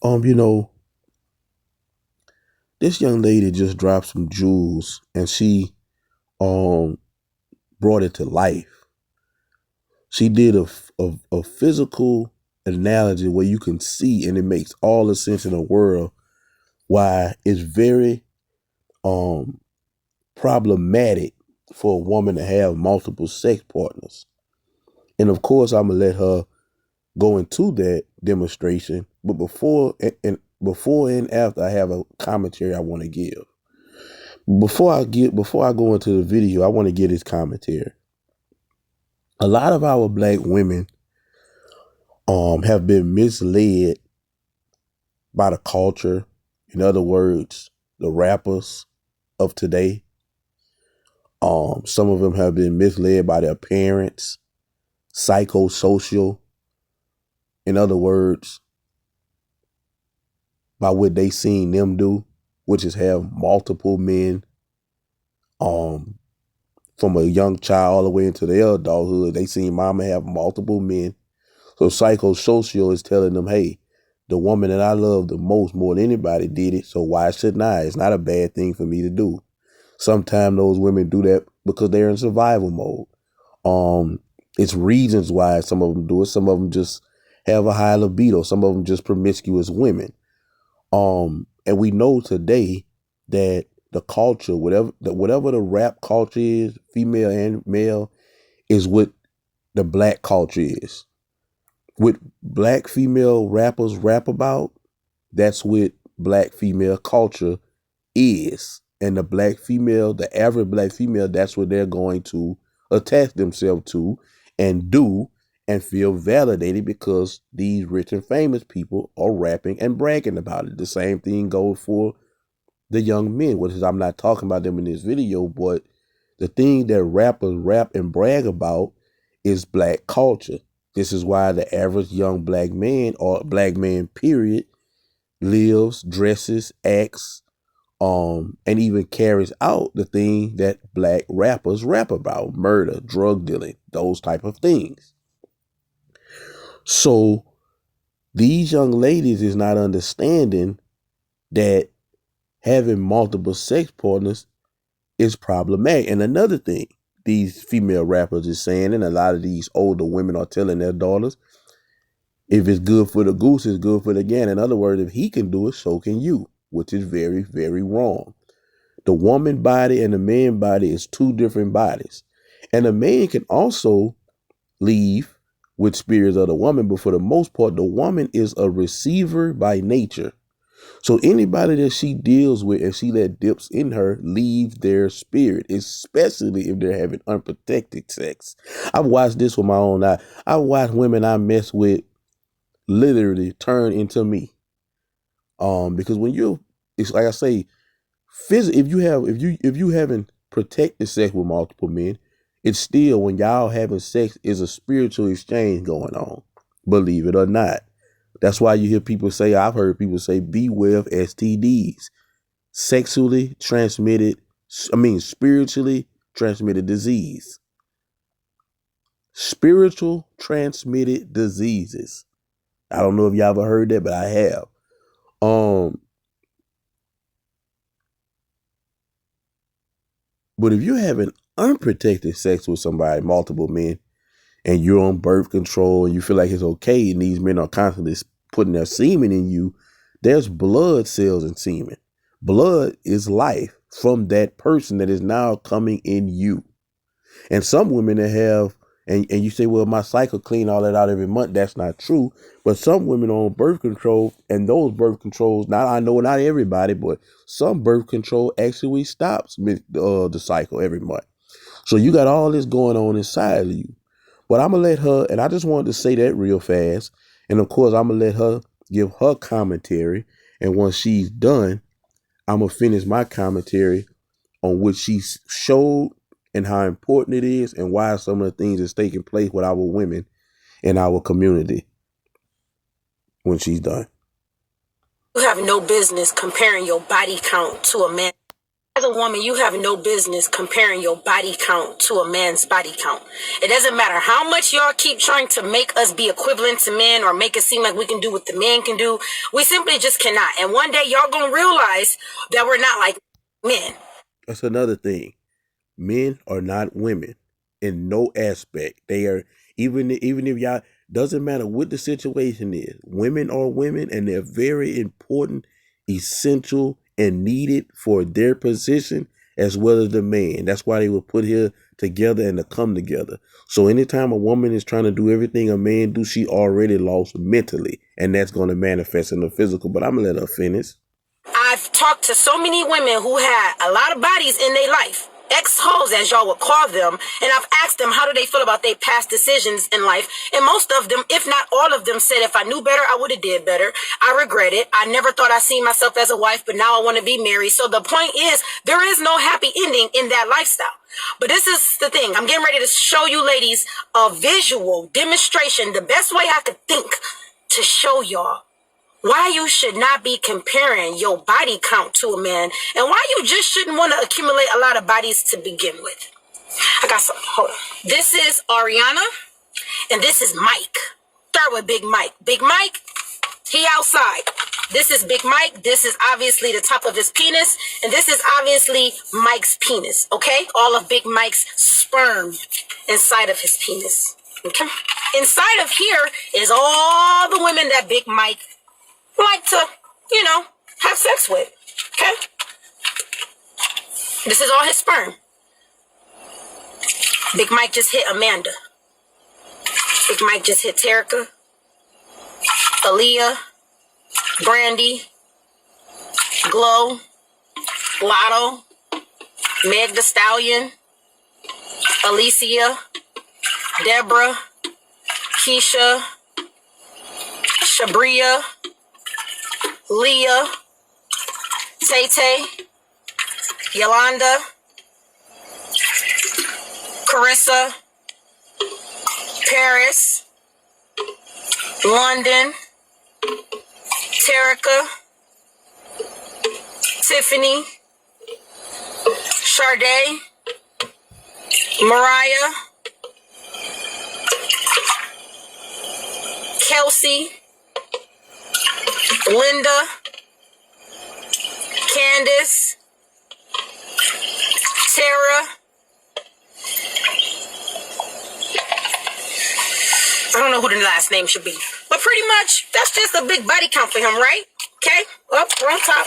You know, this young lady just dropped some jewels and she um brought it to life. She did a physical analogy where you can see, and it makes all the sense in the world, why it's very um problematic for a woman to have multiple sex partners. And of course, I'm gonna let her go into that demonstration. But before and after, I have a commentary I want to give. Before I go into the video, I want to give this commentary. A lot of our black women have been misled by the culture. In other words, the rappers of today. Some of them have been misled by their parents, psychosocial. In other words, by what they seen them do, which is have multiple men. Um, from a young child all the way into their adulthood, they seen mama have multiple men. So psychosocial is telling them, hey, the woman that I love the most more than anybody did it, so why shouldn't I? It's not a bad thing for me to do. Sometimes those women do that because they're in survival mode. It's reasons why some of them do it. Some of them just have a high libido. Some of them just promiscuous women. And we know today that the culture, whatever the rap culture is, female and male, is what the black culture is. What black female rappers rap about, that's what black female culture is. And the average black female, that's what they're going to attach themselves to and do and feel validated because these rich and famous people are rapping and bragging about it. The same thing goes for the young men, which is I'm not talking about them in this video, but the thing that rappers rap and brag about is black culture. This is why the average young black man or black man period lives, dresses, acts, and even carries out the thing that black rappers rap about: murder, drug dealing, those type of things. So these young ladies is not understanding that having multiple sex partners is problematic. And another thing these female rappers is saying, and a lot of these older women are telling their daughters, if it's good for the goose, it's good for the gander. In other words, if he can do it, so can you, which is very, very wrong. The woman body and the man body is two different bodies. And a man can also leave with spirits of the woman, but for the most part, the woman is a receiver by nature. So anybody that she deals with and she let dips in her leave their spirit, especially if they're having unprotected sex. I've watched this with my own eye. I've watched women I mess with literally turn into me. Because it's like I say, if you haven't protected sex with multiple men, it's still, when y'all having sex, is a spiritual exchange going on. Believe it or not. That's why you hear people say, I've heard people say, beware of STDs, spiritually transmitted disease. Spiritual transmitted diseases. I don't know if y'all ever heard that, but I have. But if you're having unprotected sex with somebody, multiple men, and you're on birth control and you feel like it's okay, and these men are constantly putting their semen in you, there's blood cells in semen. Blood is life from that person that is now coming in you. And some women that have, and you say, well, my cycle clean all that out every month. That's not true. But some women on birth control, and those birth controls, now I know not everybody, but some birth control actually stops the cycle every month. So you got all this going on inside of you. But I'm going to let her, and I just wanted to say that real fast. And of course, I'm going to let her give her commentary. And once she's done, I'm going to finish my commentary on what she showed and how important it is and why some of the things that's taking place with our women in our community when she's done. You have no business comparing your body count to a man. As a woman, you have no business comparing your body count to a man's body count. It doesn't matter how much y'all keep trying to make us be equivalent to men or make it seem like we can do what the man can do. We simply just cannot. And one day y'all gonna realize that we're not like men. That's another thing. Men are not women in no aspect. They are, even if y'all, doesn't matter what the situation is. Women are women, and they're very important, essential, and needed for their position as well as the man. That's why they were put here together and to come together. So anytime a woman is trying to do everything a man do, she already lost mentally, and that's going to manifest in the physical. But I'm gonna let her finish. I've talked to so many women who had a lot of bodies in their life, ex-hoes as y'all would call them, and I've asked them how do they feel about their past decisions in life, and most of them, if not all of them, said if I knew better, I would have did better. I regret it. I never thought I seen myself as a wife, but now I want to be married. So the point is, there is no happy ending in that lifestyle. But this is the thing. I'm getting ready to show you ladies a visual demonstration, the best way I could think to show y'all why you should not be comparing your body count to a man, and why you just shouldn't want to accumulate a lot of bodies to begin with. I got some. Hold on. This is Ariana, and this is Mike. Start with Big Mike. Big Mike, he outside. This is Big Mike. This is obviously the top of his penis, and this is obviously Mike's penis, okay? All of Big Mike's sperm inside of his penis, okay? Inside of here is all the women that Big Mike like to, have sex with, okay? This is all his sperm. Big Mike just hit Amanda. Big Mike just hit Terica, Aaliyah, Brandy, Glow, Lotto, Meg the Stallion, Alicia, Deborah, Keisha, Shabria, Leah, Tay-Tay, Yolanda, Carissa, Paris, London, Terica, Tiffany, Sade, Mariah, Kelsey, Linda, Candace, Tara. I don't know who the last name should be, but pretty much that's just a big body count for him, right? Okay, up, we're on top.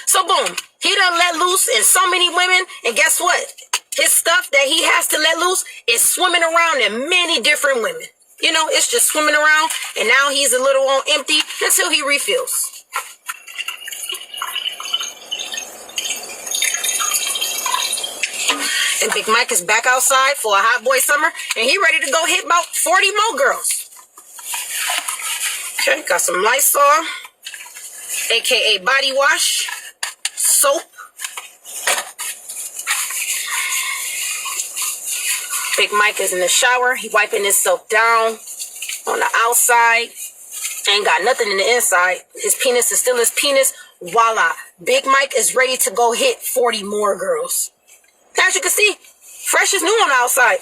So boom, he done let loose in so many women, and guess what? His stuff that he has to let loose is swimming around in many different women. It's just swimming around, and now he's a little on empty until he refills. And Big Mike is back outside for a hot boy summer, and he ready to go hit about 40 more girls. Okay, got some Lysol, aka body wash, soap. Big Mike is in the shower. He wiping himself down on the outside. Ain't got nothing in the inside. His penis is still his penis. Voila. Big Mike is ready to go hit 40 more girls. As you can see, fresh is new on the outside.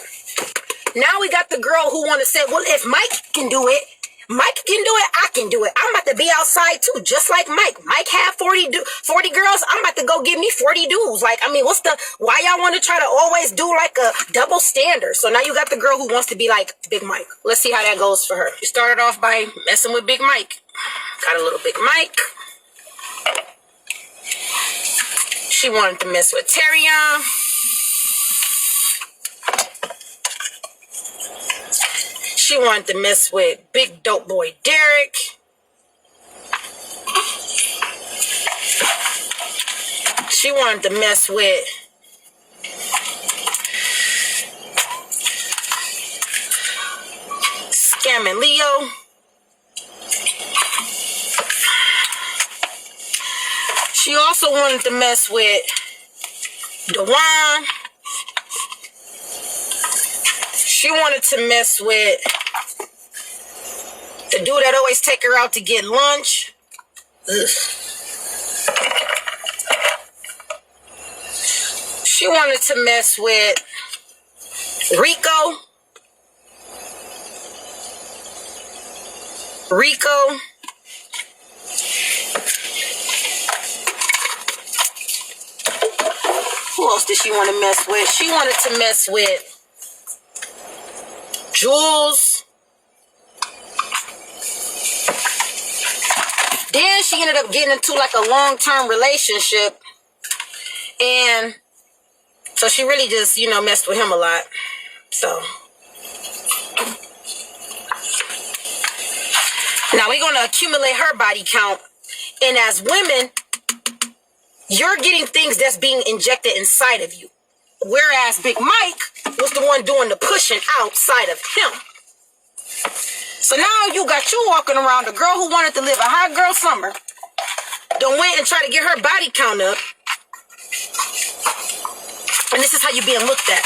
Now we got the girl who want to say, well, if Mike can do it, Mike can do it, I can do it. I'm about to be outside too, just like Mike. Mike had 40 girls. I'm about to go give me 40 dudes. Why y'all want to try to always do like a double standard? So now you got the girl who wants to be like Big Mike. Let's see how that goes for her. She started off by messing with Big Mike. Got a little Big Mike. She wanted to mess with Terrion. She wanted to mess with big dope boy Derek. She wanted to mess with Scamming Leo. She also wanted to mess with Dewan. She wanted to mess with the dude that always take her out to get lunch. Ugh. She wanted to mess with Rico. Who else did she want to mess with? She wanted to mess with Jules. Then she ended up getting into like a long-term relationship. And so she really just, messed with him a lot. So now we're going to accumulate her body count. And as women, you're getting things that's being injected inside of you. Whereas Big Mike was the one doing the pushing outside of him. So now you got you walking around, a girl who wanted to live a hot girl summer. Don't wait and try to get her body count up. And this is how you're being looked at.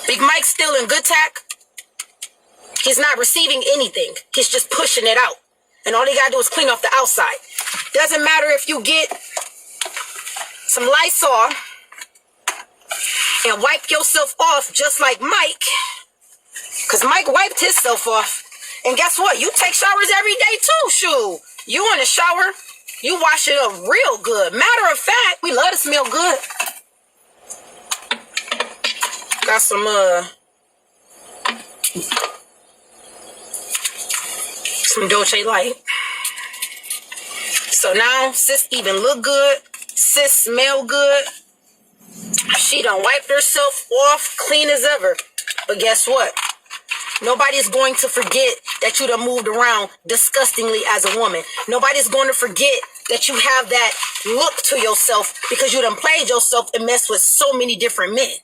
Big Mike's still in good tack. He's not receiving anything. He's just pushing it out. And all he got to do is clean off the outside. Doesn't matter if you get some Lysol and wipe yourself off just like Mike. Because Mike wiped himself off. And guess what? You take showers every day too, shoot. You in the shower, you wash it up real good. Matter of fact, we love to smell good. Got some Dolce Light. So now sis even look good. Sis smell good. She done wiped herself off clean as ever. But guess what? Nobody's going to forget that you done moved around disgustingly as a woman. Nobody's going to forget that you have that look to yourself because you done played yourself and messed with so many different men.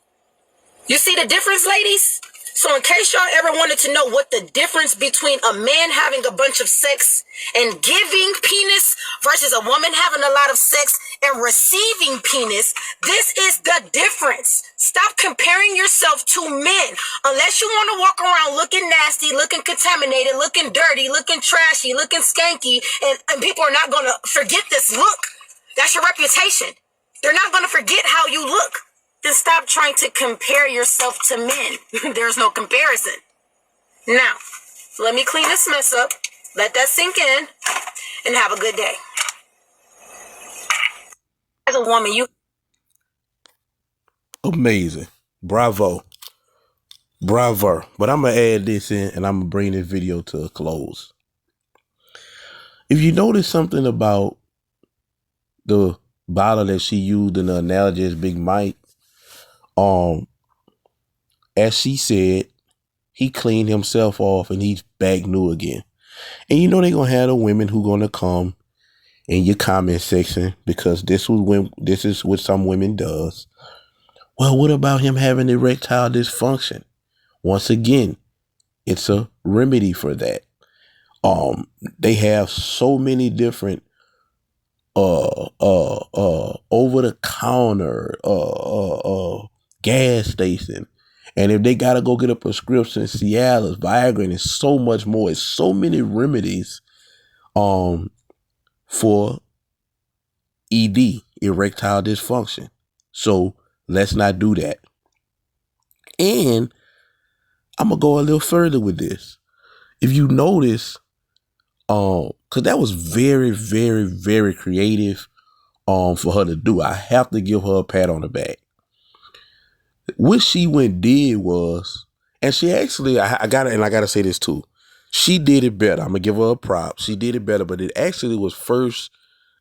You see the difference, ladies? So in case y'all ever wanted to know what the difference between a man having a bunch of sex and giving penis versus a woman having a lot of sex and receiving penis, this is the difference. Stop comparing yourself to men. Unless you want to walk around looking nasty, looking contaminated, looking dirty, looking trashy, looking skanky, and people are not going to forget this look. That's your reputation. They're not going to forget how you look. Then stop trying to compare yourself to men. There's no comparison. Now, let me clean this mess up. Let that sink in. And have a good day. As a woman, you... Amazing. Bravo. But I'm going to add this in and I'm going to bring this video to a close. If you notice something about the bottle that she used in the analogy as Big Mike, as she said, he cleaned himself off and he's back new again. And you know they're gonna have the women who gonna come in your comment section because this is what some women does. Well, what about him having erectile dysfunction? Once again, it's a remedy for that. They have so many different over the counter gas station, and if they gotta go get a prescription, Cialis, Viagra, and so much more. It's so many remedies for ED, erectile dysfunction. So let's not do that. And I'm gonna go a little further with this. If you notice, because that was very, very, very creative for her to do. I have to give her a pat on the back. What she did was, and she actually, I gotta say this too. She did it better. I'm gonna give her a prop. She did it better, but it actually was first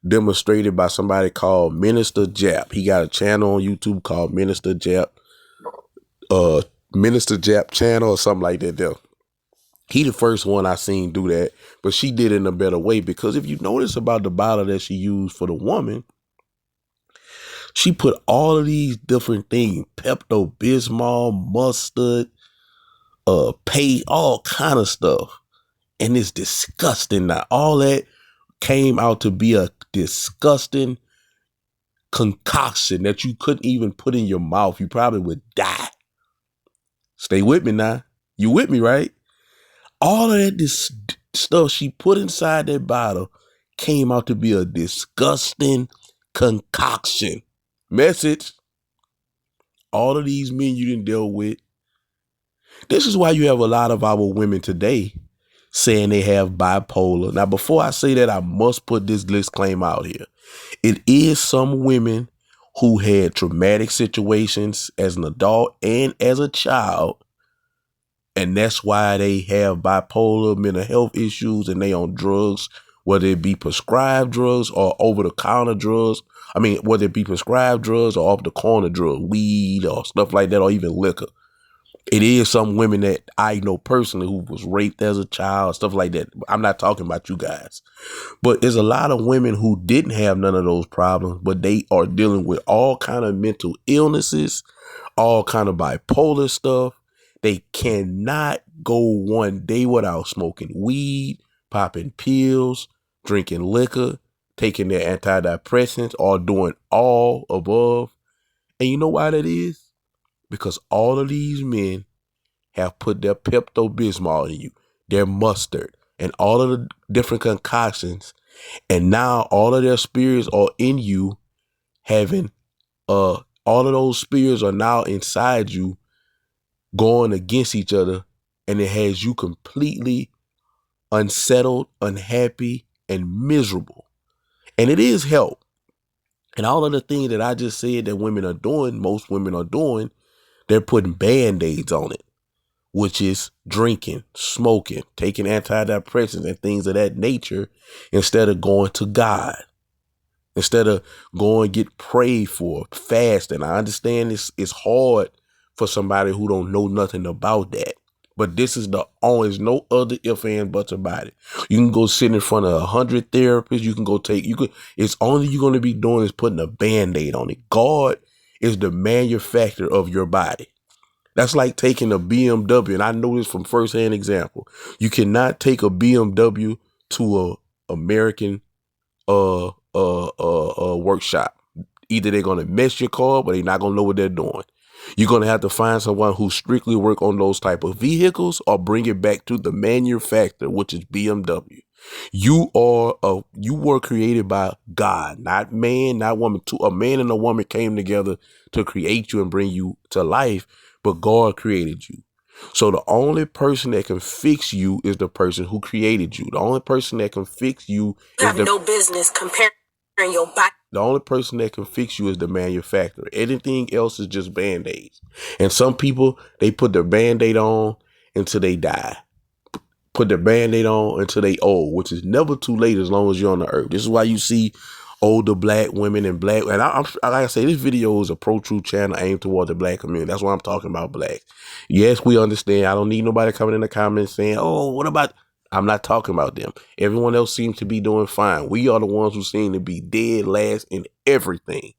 demonstrated by somebody called Minister Jap. He got a channel on YouTube called Minister Jap, Minister Jap channel or something like that there. He the first one I seen do that, but she did it in a better way because if you notice about the bottle that she used for the woman, she put all of these different things, Pepto-Bismol, mustard, paste, all kind of stuff. And it's disgusting. Now, all that came out to be a disgusting concoction that you couldn't even put in your mouth. You probably would die. Stay with me now. You with me, right? All of that this stuff she put inside that bottle came out to be a disgusting concoction. Message. All of these men you didn't deal with. This is why you have a lot of our women today saying they have bipolar. Now, before I say that, I must put this disclaimer out here. It is some women who had traumatic situations as an adult and as a child, and that's why they have bipolar, mental health issues, and they on drugs, whether it be prescribed drugs or over-the-counter drugs. I mean, whether it be prescribed drugs or off-the-corner drugs, weed or stuff like that, or even liquor. It is some women that I know personally who was raped as a child, stuff like that. I'm not talking about you guys. But there's a lot of women who didn't have none of those problems, but they are dealing with all kind of mental illnesses, all kind of bipolar stuff. They cannot go one day without smoking weed, popping pills, drinking liquor, taking their antidepressants, or doing all above. And you know why that is? Because all of these men have put their Pepto-Bismol in you, their mustard, and all of the different concoctions. And now all of their spirits are in you, having all of those spirits are now inside you, going against each other, and it has you completely unsettled, unhappy, and miserable. And it is help. And all of the things that I just said that women are doing, most women are doing, they're putting band-aids on it, which is drinking, smoking, taking antidepressants and things of that nature, instead of going to God, instead of going get prayed for, fasting. I understand it's hard for somebody who don't know nothing about that. But this is the only, there's no other if and buts about it. You can go sit in front of 100 therapists. You can go it's only you're going to be doing is putting a band-aid on it. God is the manufacturer of your body. That's like taking a BMW, and I know this from firsthand example. You cannot take a BMW to a American workshop. Either they're gonna mess your car up, or they're not gonna know what they're doing. You're gonna have to find someone who strictly work on those type of vehicles, or bring it back to the manufacturer, which is BMW. You were created by God, not man, not woman. A man and a woman came together to create you and bring you to life, but God created you. So the only person that can fix you is the person who created you. The only person that can fix you is no business comparing your body. The only person that can fix you is the manufacturer. Anything else is just band-aids. And some people, they put their band-aid on until they die. Put their band-aid on until they old, which is never too late as long as you're on the earth. This is why you see older black women and black. And I'm like I say, this video is a pro-truth channel aimed toward the black community. That's why I'm talking about black. Yes, we understand. I don't need nobody coming in the comments saying, oh, what about... I'm not talking about them. Everyone else seems to be doing fine. We are the ones who seem to be dead last in everything.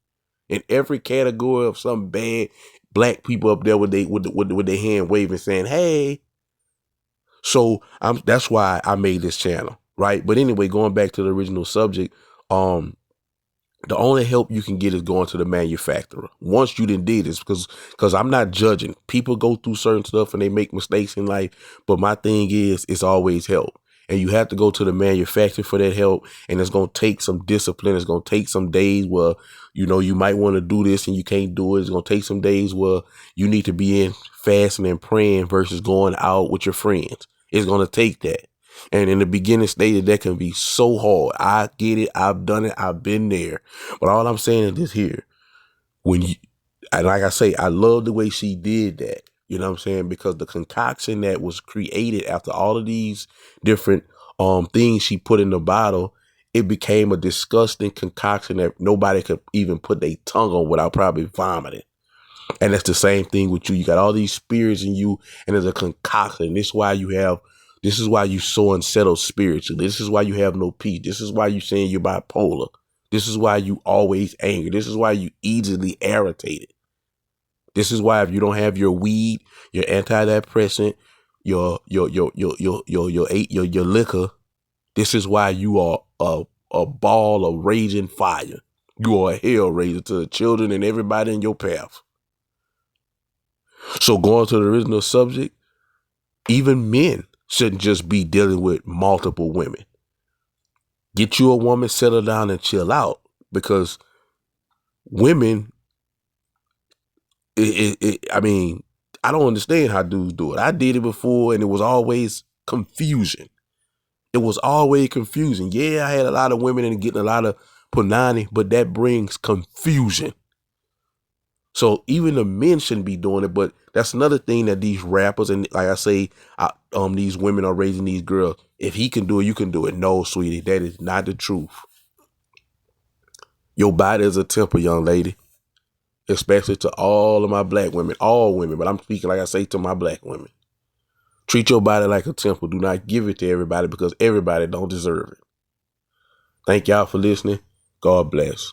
In every category of some bad black people up there with their hand waving saying, hey. So that's why I made this channel, right? But anyway, going back to the original subject, the only help you can get is going to the manufacturer. Once you done did this, because I'm not judging. People go through certain stuff and they make mistakes in life. But my thing is, it's always help. And you have to go to the manufacturer for that help. And it's going to take some discipline. It's going to take some days where, you might want to do this and you can't do it. It's going to take some days where you need to be in fasting and praying versus going out with your friends. It's going to take that. And in the beginning stages, that can be so hard. I get it. I've done it. I've been there. But all I'm saying is this here. And like I say, I love the way she did that. You know what I'm saying? Because the concoction that was created after all of these different things she put in the bottle, it became a disgusting concoction that nobody could even put their tongue on without probably vomiting. And that's the same thing with you. You got all these spirits in you, and there's a concoction. This is why you so unsettled spiritually. This is why you have no peace. This is why you saying you're bipolar. This is why you always angry. This is why you easily irritated. This is why if you don't have your weed, your antidepressant, your liquor, this is why you are a ball of raging fire. You are a hellraiser to the children and everybody in your path. So going to the original subject, even men shouldn't just be dealing with multiple women. Get you a woman, settle down and chill out, because women, I mean, I don't understand how dudes do it. I did it before and it was always confusion. It was always confusing. Yeah, I had a lot of women and getting a lot of punani, but that brings confusion. So even the men shouldn't be doing it, but that's another thing that these rappers and, like I say, these women are raising these girls. If he can do it, you can do it. No, sweetie, that is not the truth. Your body is a temple, young lady, especially to all of my black women, all women, but I'm speaking, like I say, to my black women. Treat your body like a temple. Do not give it to everybody, because everybody don't deserve it. Thank y'all for listening. God bless.